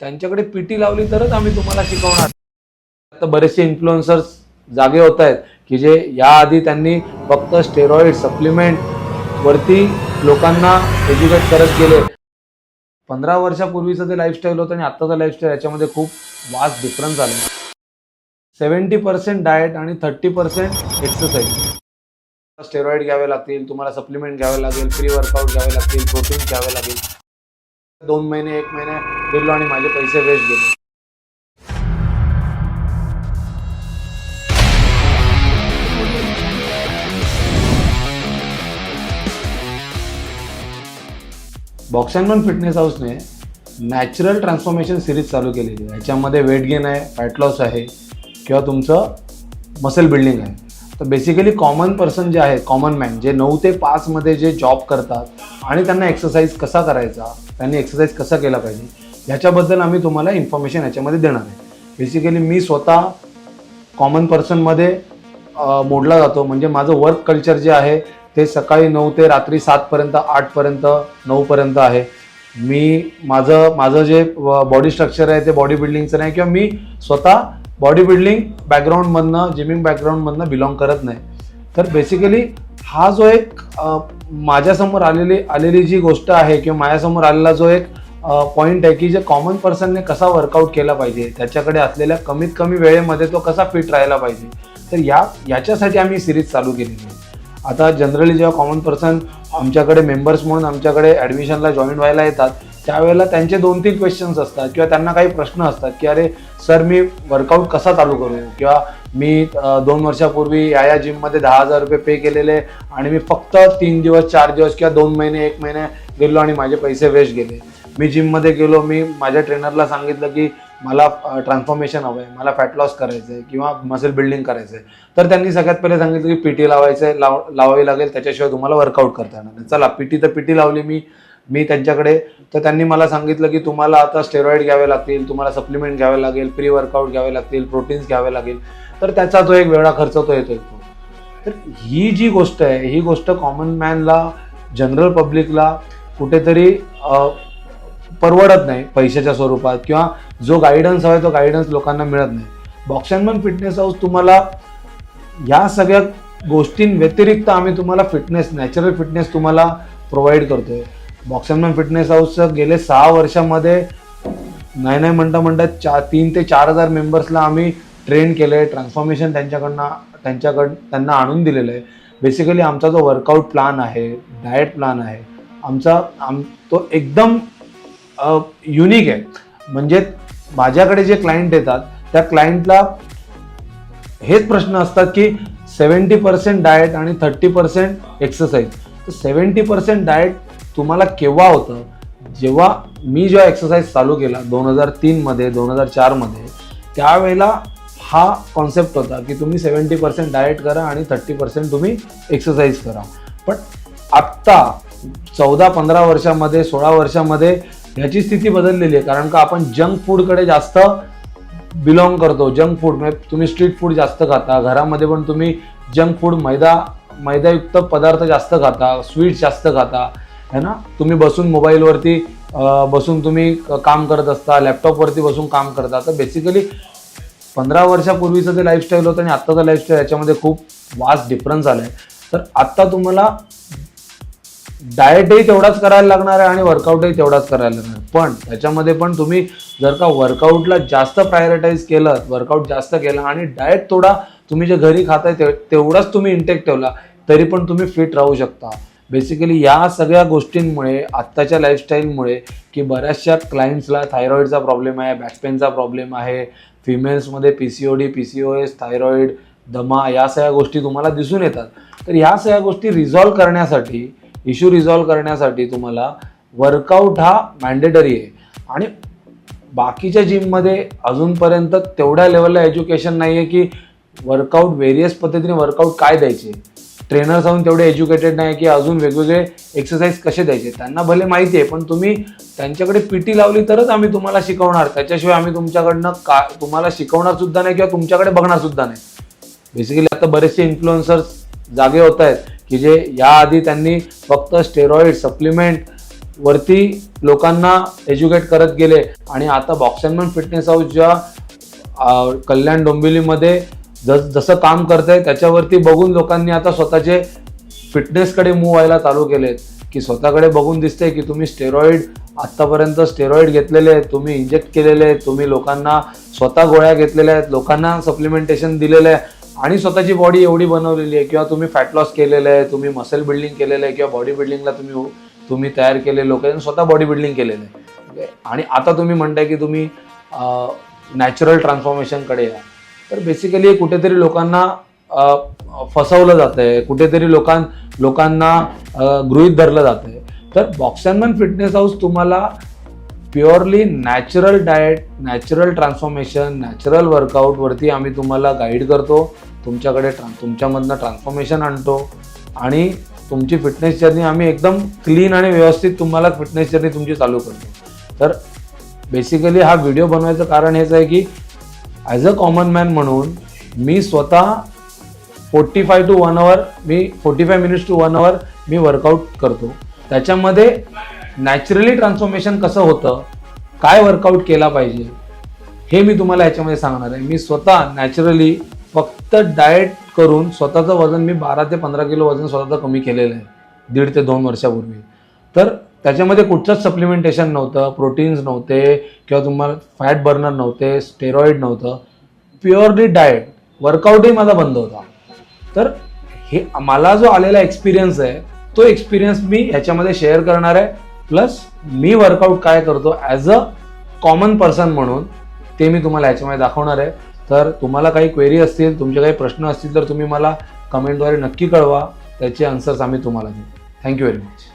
त्यांच्याकडे पीटी लावली तरच आम्ही तुम्हाला शिकवणार. आता बरेचसे इन्फ्लुएन्सर्स जागे होत आहेत की जे याआधी त्यांनी फक्त स्टेरॉइड सप्लिमेंट वरती लोकांना एज्युकेट करत गेले. 15 वर्षापूर्वीचं ते लाईफस्टाईल होतं आणि आत्ताचं लाईफस्टाईल याच्यामध्ये खूप वास्ट डिफरन्स आला. 70% डाएट आणि 30% एक्सरसाइज. स्टेरॉइड घ्यावे लागतील, तुम्हाला सप्लिमेंट घ्यावे लागेल, प्री वर्कआउट घ्यावे लागतील, प्रोटीन घ्यावे लागेल. 2 महिने 1 महिने गेलो आणि माझे पैसे वेस्ट गेले. Box and man fitness हाऊसने natural transformation series चालू केलेली आहे. ह्याच्यामध्ये वेट गेन आहे, फॅट लॉस आहे किंवा तुमचं मसल बिल्डिंग आहे. तर बेसिकली कॉमन पर्सन जे आहे, कॉमन मॅन जे 9 ते 5 मध्ये जे जॉब करतात आणि त्यांना एक्सरसाइज कसा करायचा, त्यांनी एक्सरसाइज कसा केला पाहिजे ह्याच्याबद्दल आम्ही तुम्हाला इन्फॉर्मेशन ह्याच्यामध्ये देणार आहे. बेसिकली मी स्वतः कॉमन पर्सनमध्ये मोडला जातो. म्हणजे माझं वर्क कल्चर जे आहे ते सकाळी 9 ते रात्री 7 पर्यंत, 8 पर्यंत, 9 पर्यंत आहे. मी माझं जे बॉडी स्ट्रक्चर आहे ते बॉडी बिल्डिंगचं नाही किंवा मी स्वतः बॉडी बिल्डिंग बॅकग्राऊंडमधनं, जिमिंग बॅकग्राऊंडमधनं बिलॉंग करत नाही. तर बेसिकली हा जो एक माझ्यासमोर आलेली जी गोष्ट आहे किंवा माझ्यासमोर आलेला जो एक पॉईंट आहे की जे कॉमन पर्सनने कसा वर्कआउट केला पाहिजे, त्याच्याकडे असलेल्या कमीत कमी वेळेमध्ये तो कसा फिट राहायला पाहिजे, तर याच्यासाठी आम्ही सिरीज चालू केलेली आहे. आता जनरली जेव्हा कॉमन पर्सन आमच्याकडे मेंबर्स म्हणून आमच्याकडे ॲडमिशनला जॉईन व्हायला येतात त्यावेळेला त्यांचे 2-3 क्वेश्चन्स असतात किंवा त्यांना काही प्रश्न असतात की अरे सर मी वर्कआउट कसा चालू करू, किंवा मी 2 वर्षापूर्वी या जिममध्ये 10,000 रुपये पे केलेले आणि मी फक्त 3 दिवस 4 दिवस किंवा 2 महिने 1 महिने गेलो आणि माझे पैसे वेस्ट गेले. मी जिममध्ये गेलो, मी माझ्या ट्रेनरला सांगितलं की मला ट्रान्सफॉर्मेशन हवं आहे, मला फॅट लॉस करायचं आहे किंवा मसल बिल्डिंग करायचं आहे. तर त्यांनी सगळ्यात पहिले सांगितलं की पीटी लावायचं आहे, लावावी लागेल, त्याच्याशिवाय तुम्हाला वर्कआउट करता येणार नाही. चला पीटी लावली मी त्यांच्याकडे. तर त्यांनी मला सांगितलं की तुम्हाला आता स्टेरॉइड घ्यावे लागतील, तुम्हाला सप्लिमेंट घ्यावे लागेल, प्री वर्कआउट घ्यावे लागतील, प्रोटीन्स घ्यावे लागेल. तर त्याचा तो एक वेगळा खर्च तो येतो. तर ही जी गोष्ट आहे ही गोष्ट कॉमन मॅनला, जनरल पब्लिकला कुठेतरी परवडत नाही पैशाच्या स्वरूपात, किंवा जो गायडन्स हवा तो गायडन्स लोकांना मिळत नाही. Box and man fitness house तुम्हाला या सगळ्या गोष्टींव्यतिरिक्त आम्ही तुम्हाला फिटनेस, नॅचरल फिटनेस तुम्हाला प्रोव्हाइड करतोय. Box and man fitness house गेले 6 वर्षामध्ये नाही म्हणता 3 ते 4,000 मेंबर्सला आम्ही ट्रेन केलंय. ट्रान्सफॉर्मेशन त्यांना आणून दिलेलं आहे. बेसिकली आमचा जो वर्कआउट प्लॅन आहे, डाएट प्लॅन आहे तो एकदम युनिक आहे. म्हणजे माझ्याकडे जे क्लायंट येतात त्या क्लायंटला हेच प्रश्न असतात की 70% डाएट आणि 30% एक्सरसाइज. तर 70% डाएट तुम्हाला केव्हा होतं, जेव्हा एक्सरसाइज चालू केला 2003 मध्ये 2004 मध्ये, त्यावेळेला हा कॉन्सेप्ट होता की तुम्ही 70% डाएट करा आणि 30% तुम्ही एक्सरसाइज करा. पण आत्ता 14-15 वर्षामध्ये, 16 वर्षामध्ये ह्याची स्थिती बदललेली आहे. कारण का आपण जंक फूडकडे जास्त बिलॉंग करतो. जंक फूड म्हणजे तुम्ही स्ट्रीट फूड जास्त खाता, घरामध्ये पण तुम्ही जंक फूड, मैदायुक्त पदार्थ जास्त खाता, स्वीट्स जास्त खाता, है ना. तुम्ही बसून मोबाईलवरती बसून तुम्ही काम करत असता, लॅपटॉपवरती बसून काम करता. तर बेसिकली 15 वर्षापूर्वीचं ते लाईफस्टाईल होतं आणि आत्ताचं लाईफस्टाईल याच्यामध्ये खूप वास्ट डिफरन्स आला आहे. तर आत्ता तुम्हाला डाएटही तेवढाच करायला लागणार आहे आणि वर्कआउटही तेवढाच करायला लागणार. पण त्याच्यामध्ये पण तुम्ही जर का वर्कआउटला जास्त प्रायोरिटाईज केलं, वर्कआउट जास्त केला आणि डाएट थोडा तुम्ही जे घरी खाताय तेवढाच तुम्ही इंटेक ठेवला तरी पण तुम्ही फिट राहू शकता. बेसिकली या सगळ्या गोष्टींमुळे, आत्ताच्या लाईफस्टाईलमुळे की बऱ्याचशा क्लायंट्सला थायरॉईडचा प्रॉब्लेम आहे, बॅकपेनचा प्रॉब्लेम आहे, फिमेल्समध्ये PCOD, PCOS, थायरॉईड, दमा, या सगळ्या गोष्टी तुम्हाला दिसून येतात. तर या सगळ्या गोष्टी इश्यू रिझॉल्व्ह करण्यासाठी तुम्हाला वर्कआउट हा मॅन्डेटरी आहे. आणि बाकीच्या जिममध्ये अजूनपर्यंत तेवढ्या लेवलला एज्युकेशन नाही आहे की वर्कआउट, व्हेरियस पद्धतीने वर्कआउट काय द्यायचे. ट्रेनर्स अजून तेवढे एज्युकेटेड नाही की अजून वेगवेगळे एक्सरसाइज कसे द्यायचे. त्यांना भले माहिती आहे पण तुम्ही त्यांच्याकडे पीटी लावली तरच आम्ही तुम्हाला शिकवणार, त्याच्याशिवाय आम्ही तुमच्याकडनं तुम्हाला शिकवणार सुद्धा नाही किंवा तुमच्याकडे बघणार सुद्धा नाही. बेसिकली आता बरेचसे इन्फ्लुएन्सर्स जागे होत आहेत की जे याआधी त्यांनी फक्त स्टेरॉइड सप्लिमेंट वरती लोकांना एज्युकेट करत गेले आणि आता box and man fitness house ज्या कल्याण डोंबिवलीमध्ये जसं काम करतंय त्याच्यावरती बघून लोकांनी आता स्वतःचे फिटनेसकडे मूव्ह व्हायला चालू केलेत, की स्वतःकडे बघून दिसतंय की तुम्ही आत्तापर्यंत स्टेरॉइड घेतलेले आहेत, तुम्ही इंजेक्ट केलेले आहेत, तुम्ही लोकांना स्वतः गोळ्या घेतलेल्या आहेत, लोकांना सप्लिमेंटेशन दिलेलं आहे आणि स्वतःची बॉडी एवढी बनवलेली आहे, किंवा तुम्ही फॅट लॉस केलेलं आहे, तुम्ही मसल बिल्डिंग केलेलं आहे, किंवा बॉडी बिल्डिंगला तुम्ही तयार केले, लोकांनी स्वतः बॉडी बिल्डिंग केलेलं आहे आणि आता तुम्ही म्हणताय की तुम्ही नॅचरल ट्रान्सफॉर्मेशनकडे या. तर बेसिकली कुठेतरी लोकांना फसवलं जातंय, कुठेतरी लोकांना गृहीत धरलं जातंय. तर box and man fitness house तुम्हाला purely natural diet, natural transformation, natural वर्कआउटवरती आम्ही तुम्हाला गाईड करतो, तुमच्याकडे तुमच्यामधनं ट्रान्सफॉर्मेशन आणतो आणि तुमची फिटनेस जर्नी आम्ही एकदम क्लीन आणि व्यवस्थित तुम्हाला फिटनेस जर्नी तुमची चालू करतो. तर बेसिकली हा व्हिडिओ बनवायचं कारण हेच आहे की ॲज अ कॉमन मॅन म्हणून मी स्वतः 45 मिनिट्स टू 1 hour मी वर्कआउट करतो. त्याच्यामध्ये नॅचरली ट्रान्सफॉर्मेशन कसं होतं, काय वर्कआउट केला पाहिजे हे मी तुम्हाला याच्यामध्ये सांगणार आहे. मी स्वतः नॅचरली फक्त डाएट करून स्वतःचं वजन मी 12 ते 15 किलो वजन स्वतःचं कमी केलेलं आहे 1.5 ते 2 वर्षापूर्वी. तर त्याच्यामध्ये कुठचंच सप्लिमेंटेशन नव्हतं, प्रोटीन्स नव्हते किंवा तुम्हाला फॅट बर्नर नव्हते, स्टेरॉइड नव्हतं, प्युअरली डाएट. वर्कआउटही माझा बंद होता. तर हे मला जो आलेला एक्सपिरियन्स आहे तो एक्सपिरियन्स मी ह्याच्यामध्ये शेअर करणार आहे. प्लस मी वर्कआउट काय करतो ॲज अ कॉमन पर्सन म्हणून ते मी तुम्हाला ह्याच्यामध्ये दाखवणार आहे. तर तुम्हाला काही क्वेरी असतील, तुमचे काही प्रश्न असतील तर तुम्ही मला कमेंटद्वारे नक्की कळवा, त्याचे आन्सर्स आम्ही तुम्हाला देऊ. Thank you very much.